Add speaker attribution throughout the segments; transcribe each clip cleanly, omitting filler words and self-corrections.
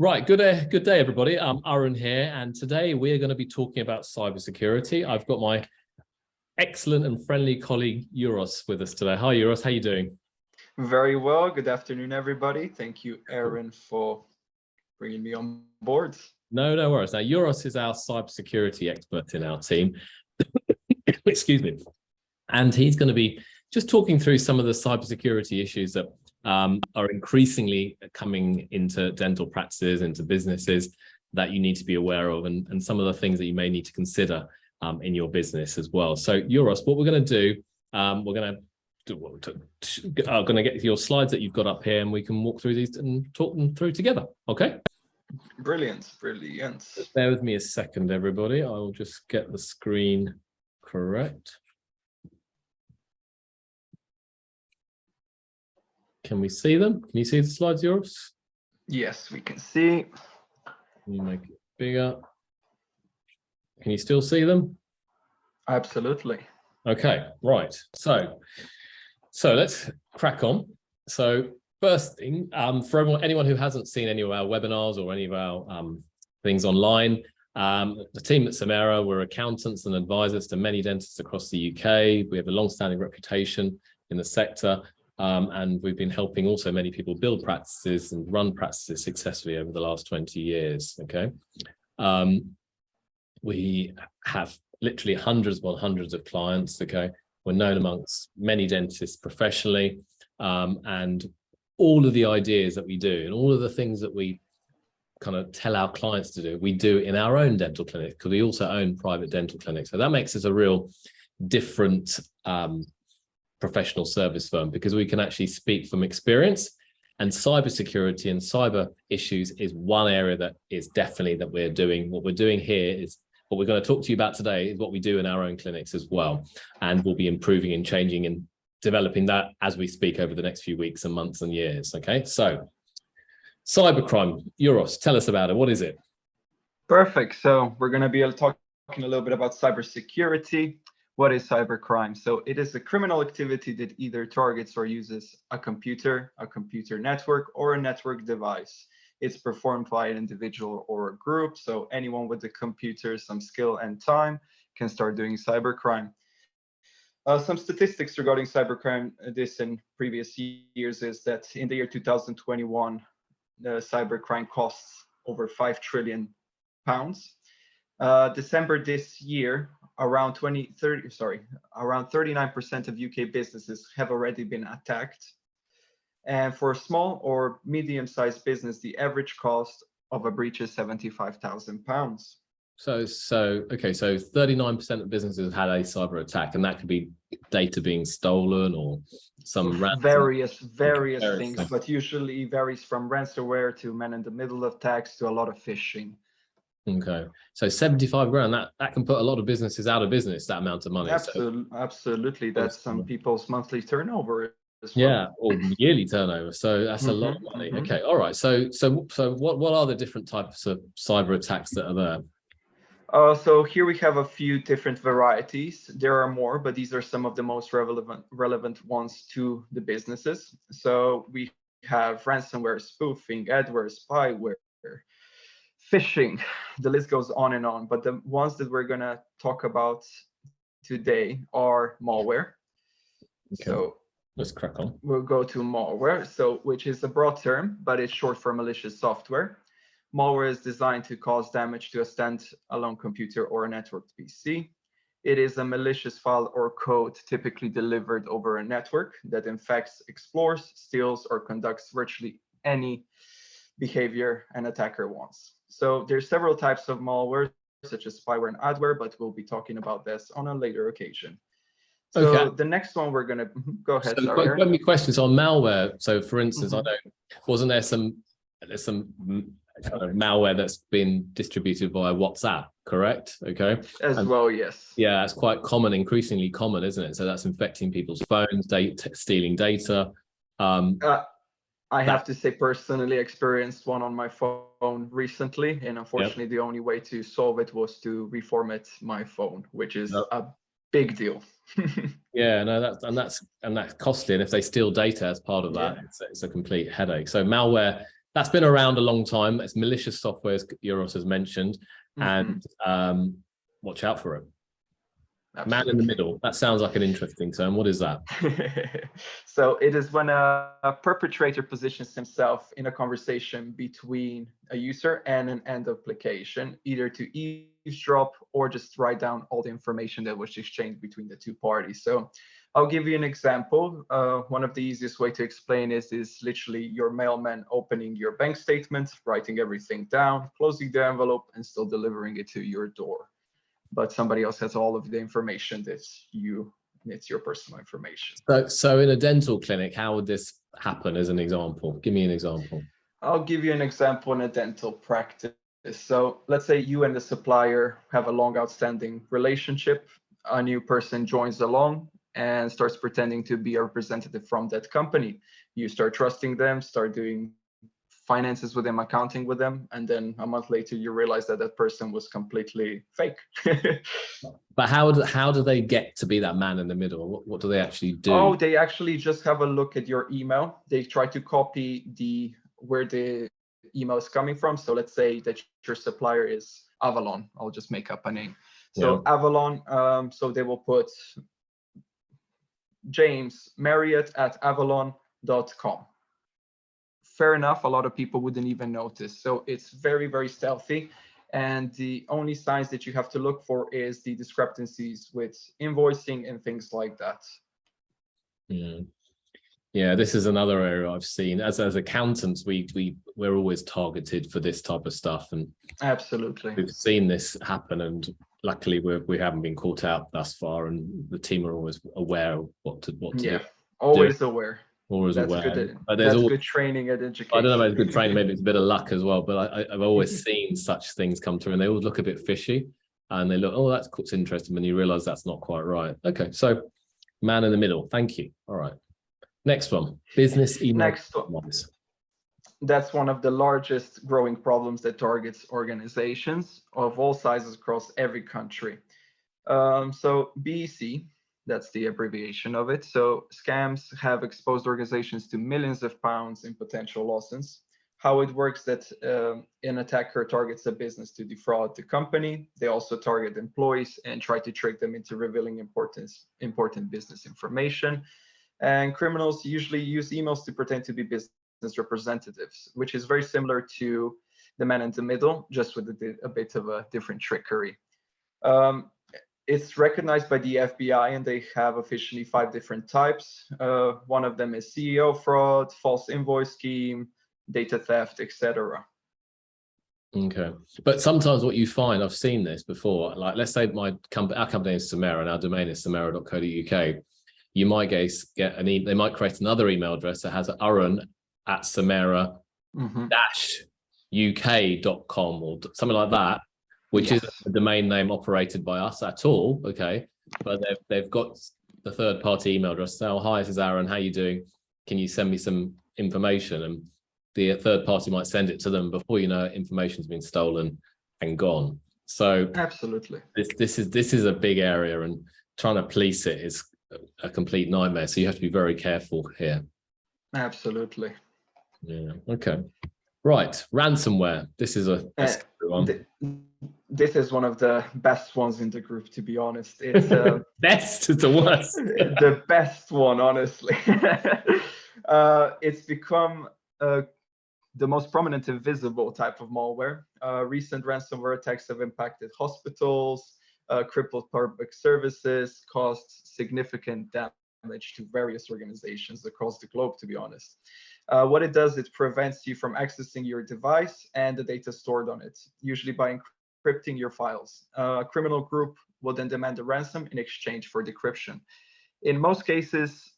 Speaker 1: Right, good day, everybody. I'm Arun here, and today we're going to be talking about cybersecurity. I've got my excellent and friendly colleague Euros with us today. Hi, Euros. How you doing?
Speaker 2: Very well. Good afternoon, everybody. Thank you, Arun, for bringing me on board.
Speaker 1: No worries. Now, Euros is our cybersecurity expert in our team. Excuse me. And he's going to be just talking through some of the cybersecurity issues that are increasingly coming into dental practices, into businesses that you need to be aware of, and some of the things that you may need to consider in your business as well. So, Euros, what we're going to do, we're going to get your slides that you've got up here, and we can walk through these and talk them through together. Okay?
Speaker 2: Brilliant.
Speaker 1: Just bear with me a second, everybody. I will just get the screen correct. Can we see them? Can you see the slides, Euros?
Speaker 2: Yes, we can see.
Speaker 1: Can you make it bigger? Can you still see them?
Speaker 2: Absolutely.
Speaker 1: Okay, right. So let's crack on. So first thing, for anyone who hasn't seen any of our webinars or any of our things online, the team at Samera, we're accountants and advisors to many dentists across the UK. We have a long-standing reputation in the sector. And we've been helping also many people build practices and run practices successfully over the last 20 years, okay? We have literally hundreds upon hundreds of clients, okay? We're known amongst many dentists professionally, and all of the ideas that we do and all of the things that we kind of tell our clients to do, we do in our own dental clinic, because we also own private dental clinics. So that makes us a real different professional service firm, because we can actually speak from experience, and cybersecurity and cyber issues is one area that is definitely that we're doing. What we're doing here is what we're going to talk to you about today is what we do in our own clinics as well, and we'll be improving and changing and developing that as we speak over the next few weeks and months and years. Okay, so cybercrime, Euros, tell us about it. What is it?
Speaker 2: Perfect. So we're going to be talking a little bit about cybersecurity. What is cybercrime? So it is a criminal activity that either targets or uses a computer network, or a network device. It's performed by an individual or a group. So anyone with a computer, some skill and time can start doing cybercrime. Some statistics regarding cybercrime, this in previous years, is that in the year 2021, the cybercrime costs over £5 trillion. December this year, around 39% of UK businesses have already been attacked. And for a small or medium-sized business, the average cost of a breach is £75,000.
Speaker 1: So 39% of businesses have had a cyber attack, and that could be data being stolen or some
Speaker 2: various things, but usually varies from ransomware to man-in-the-middle attacks to a lot of phishing.
Speaker 1: Okay, so 75 grand, that can put a lot of businesses out of business, that amount of money.
Speaker 2: Absolutely. That's some people's monthly turnover as well.
Speaker 1: Yeah, or yearly turnover. So that's a lot of money. Okay, all right. So what are the different types of cyber attacks that are there?
Speaker 2: So here we have a few different varieties. There are more, but these are some of the most relevant ones to the businesses. So we have ransomware, spoofing, adware, spyware, phishing. The list goes on and on, but the ones that we're going to talk about today are malware.
Speaker 1: Okay.
Speaker 2: So
Speaker 1: let's crack on.
Speaker 2: We'll go to malware, which is a broad term, but it's short for malicious software. Malware is designed to cause damage to a standalone computer or a networked PC. It is a malicious file or code typically delivered over a network that infects, explores, steals, or conducts virtually any behavior an attacker wants. So there's several types of malware, such as spyware and adware, but we'll be talking about this on a later occasion. So okay. The next one we're going to go ahead.
Speaker 1: So quite many questions on malware. So for instance, I know, wasn't there there's some kind of malware that's been distributed via WhatsApp, correct? Okay.
Speaker 2: Well, yes.
Speaker 1: Yeah, it's quite common, increasingly common, isn't it? So that's infecting people's phones, stealing data.
Speaker 2: I have to say, personally experienced one on my phone recently, and unfortunately, the only way to solve it was to reformat my phone, which is a big deal.
Speaker 1: Yeah, no, that's costly, and if they steal data as part of that, it's a complete headache. So malware that's been around a long time. It's malicious software, as Euros has mentioned, and watch out for it.
Speaker 2: Absolutely.
Speaker 1: Man in the middle. That sounds like an interesting term. What is that?
Speaker 2: So it is when a perpetrator positions himself in a conversation between a user and an end application, either to eavesdrop or just write down all the information that was exchanged between the two parties. So I'll give you an example. One of the easiest way to explain is literally your mailman opening your bank statement, writing everything down, closing the envelope, and still delivering it to your door. But somebody else has all of the information it's your personal information.
Speaker 1: So in a dental clinic, how would this happen as an example? Give me an example.
Speaker 2: I'll give you an example in a dental practice. So let's say you and the supplier have a long outstanding relationship. A new person joins along and starts pretending to be a representative from that company. You start trusting them, start doing finances with them, accounting with them, and then a month later you realize that that person was completely fake.
Speaker 1: But how do they get to be that man in the middle? What do they actually do?
Speaker 2: Oh, they actually just have a look at your email. They try to copy where the email is coming from. So let's say that your supplier is Avalon. I'll just make up a name. So yeah. Avalon, so they will put James Marriott at avalon.com. Fair enough, a lot of people wouldn't even notice. So it's very, very stealthy. And the only signs that you have to look for is the discrepancies with invoicing and things like that.
Speaker 1: Yeah, this is another area I've seen. As accountants, we're always targeted for this type of stuff, and
Speaker 2: absolutely
Speaker 1: we've seen this happen. And luckily, we haven't been caught out thus far, and the team are always aware of what to
Speaker 2: yeah,
Speaker 1: do.
Speaker 2: always aware.
Speaker 1: Always
Speaker 2: that's
Speaker 1: aware.
Speaker 2: Good,
Speaker 1: but
Speaker 2: that's always, good training and education.
Speaker 1: I don't know about good training, maybe it's a bit of luck as well, but I've always seen such things come through, and they always look a bit fishy, and they look, oh, that's interesting, when you realize that's not quite right. Okay, so man in the middle. Thank you. All right. Next one, business email.
Speaker 2: Next one. That's one of the largest growing problems that targets organizations of all sizes across every country. So BEC, that's the abbreviation of it. So scams have exposed organizations to millions of pounds in potential losses. How it works that an attacker targets a business to defraud the company. They also target employees and try to trick them into revealing important business information. And criminals usually use emails to pretend to be business representatives, which is very similar to the man in the middle, just with a bit of a different trickery. It's recognized by the FBI, and they have officially 5 different types. One of them is CEO fraud, false invoice scheme, data theft, etc.
Speaker 1: Okay, but sometimes what you find, I've seen this before, like let's say our company is Samera and our domain is samera.co.uk. You might get an they might create another email address that has Arun at Samera-UK.com or something like that, which is a domain name operated by us at all. Okay, but they've got the third-party email address. So, hi, this is Arun. How you doing? Can you send me some information? And the third party might send it to them. Before you know it, information's been stolen and gone. So
Speaker 2: absolutely,
Speaker 1: this is a big area, and trying to police it is a complete nightmare. So you have to be very careful here.
Speaker 2: Absolutely.
Speaker 1: Yeah. Okay. Right. Ransomware. This is a one.
Speaker 2: This is one of the best ones in the group, to be honest. It's
Speaker 1: best is the worst.
Speaker 2: The best one, honestly. It's become the most prominent and visible type of malware. Recent ransomware attacks have impacted hospitals, crippled public services, caused significant damage to various organizations across the globe, to be honest. What it does, it prevents you from accessing your device and the data stored on it, usually by encrypting your files. A criminal group will then demand a ransom in exchange for decryption. In most cases,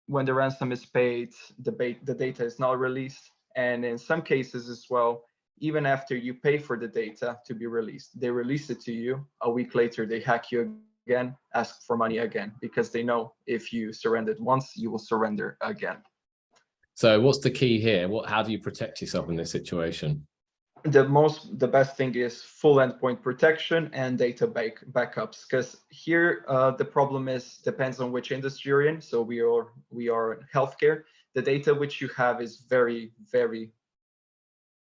Speaker 2: when the ransom is paid, the data is not released. And in some cases as well, even after you pay for the data to be released, they release it to you. A week later, they hack you again, ask for money again, because they know if you surrendered once, you will surrender again.
Speaker 1: So what's the key here? How do you protect yourself in this situation?
Speaker 2: The best thing is full endpoint protection and data backups, because here the problem depends on which industry you're in. So we are in healthcare. The data which you have is very, very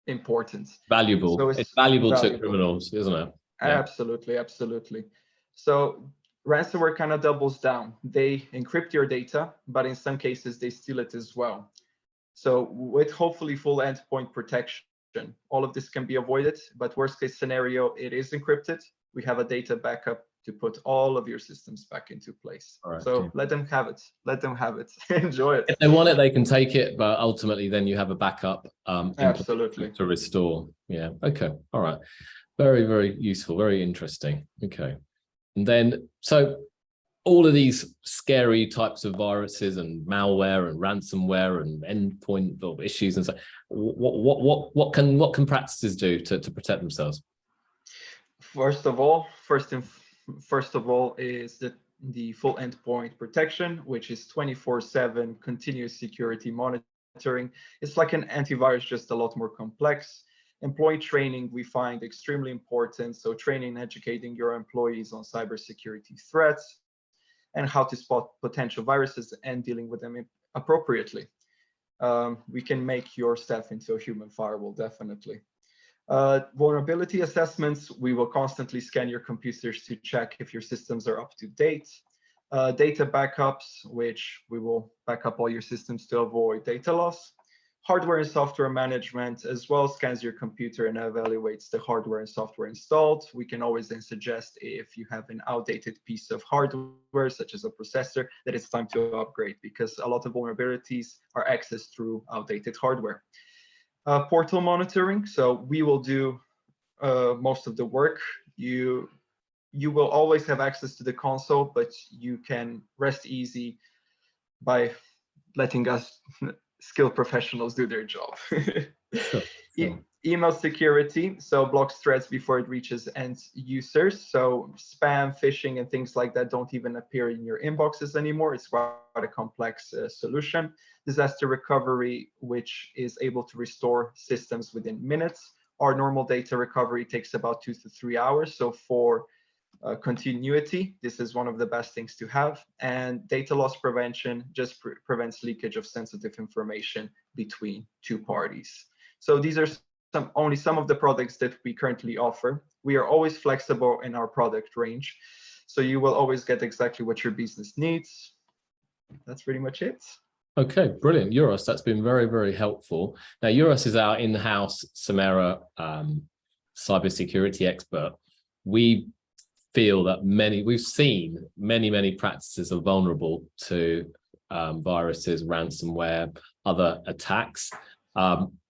Speaker 2: important.
Speaker 1: Valuable.
Speaker 2: So
Speaker 1: It's valuable to criminals, isn't it? Yeah.
Speaker 2: Absolutely, absolutely. So ransomware kind of doubles down. They encrypt your data, but in some cases they steal it as well. So with hopefully full endpoint protection, all of this can be avoided, but worst case scenario, it is encrypted. We have a data backup to put all of your systems back into place.
Speaker 1: All right,
Speaker 2: so let them have it. Let them have it. Enjoy it.
Speaker 1: If they want it, they can take it, but ultimately then you have a backup
Speaker 2: Absolutely.
Speaker 1: to restore. Yeah. Okay. All right. Very, very useful. Very interesting. Okay. And then, so all of these scary types of viruses and malware and ransomware and endpoint issues and so, what can practices do to protect themselves?
Speaker 2: First of all is the full endpoint protection, which is 24/7 continuous security monitoring. It's like an antivirus, just a lot more complex. Employee training we find extremely important. So training and educating your employees on cybersecurity threats and how to spot potential viruses and dealing with them appropriately. We can make your staff into a human firewall, definitely. Vulnerability assessments, we will constantly scan your computers to check if your systems are up to date. Data backups, which we will back up all your systems to avoid data loss. Hardware and software management as well scans your computer and evaluates the hardware and software installed. We can always then suggest if you have an outdated piece of hardware, such as a processor, that it's time to upgrade, because a lot of vulnerabilities are accessed through outdated hardware. Portal monitoring, so we will do most of the work. You will always have access to the console, but you can rest easy by letting us skilled professionals do their job.
Speaker 1: Sure.
Speaker 2: Email security, so blocks threats before it reaches end users. So spam, phishing, and things like that don't even appear in your inboxes anymore. It's quite a complex solution. Disaster recovery, which is able to restore systems within minutes. Our normal data recovery takes about 2 to 3 hours. So for continuity, this is one of the best things to have. And data loss prevention just prevents leakage of sensitive information between two parties. So these are only some of the products that we currently offer. We are always flexible in our product range, so you will always get exactly what your business needs. That's pretty much it.
Speaker 1: Okay, brilliant. Euros, that's been very, very helpful. Now, Euros is our in-house Samera cybersecurity expert. We feel that we've seen many practices are vulnerable to viruses, ransomware, other attacks.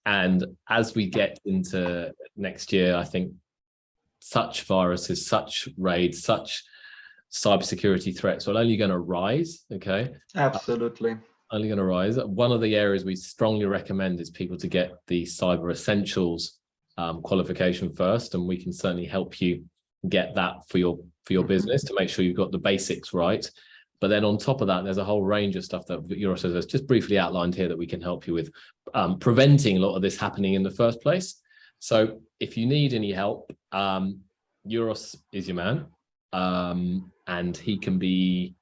Speaker 1: And as we get into next year, I think such viruses, such raids, such cybersecurity threats are only going to rise. Okay.
Speaker 2: Absolutely.
Speaker 1: Only going to rise. One of the areas we strongly recommend is people to get the Cyber Essentials qualification first, and we can certainly help you get that for your business to make sure you've got the basics right. But then on top of that, there's a whole range of stuff that Euros has just briefly outlined here that we can help you with preventing a lot of this happening in the first place. So if you need any help, Euros is your man, and he can be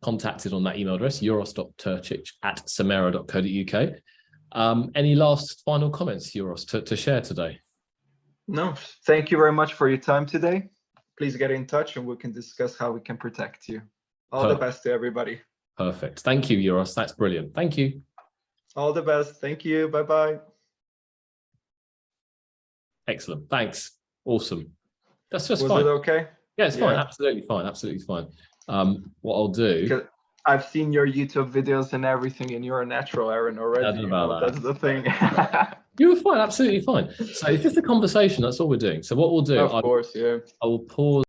Speaker 1: contacted on that email address, euros.turcic@samera.co.uk. Any last final comments, Euros, to share today?
Speaker 2: No, thank you very much for your time today. Please get in touch and we can discuss how we can protect you. All the best to everybody.
Speaker 1: Perfect. Thank you, Euros. That's brilliant. Thank you.
Speaker 2: All the best. Thank you. Bye-bye.
Speaker 1: Excellent. Thanks. Awesome. That's just
Speaker 2: Was
Speaker 1: fine.
Speaker 2: it okay?
Speaker 1: Yeah, it's fine. Absolutely fine. Absolutely fine. What I'll do...
Speaker 2: I've seen your YouTube videos and everything, and you're a natural, Aaron, already. That's the thing.
Speaker 1: You were fine. Absolutely fine. So it's just a conversation. That's all we're doing. So what we'll do...
Speaker 2: Of course, yeah.
Speaker 1: I will pause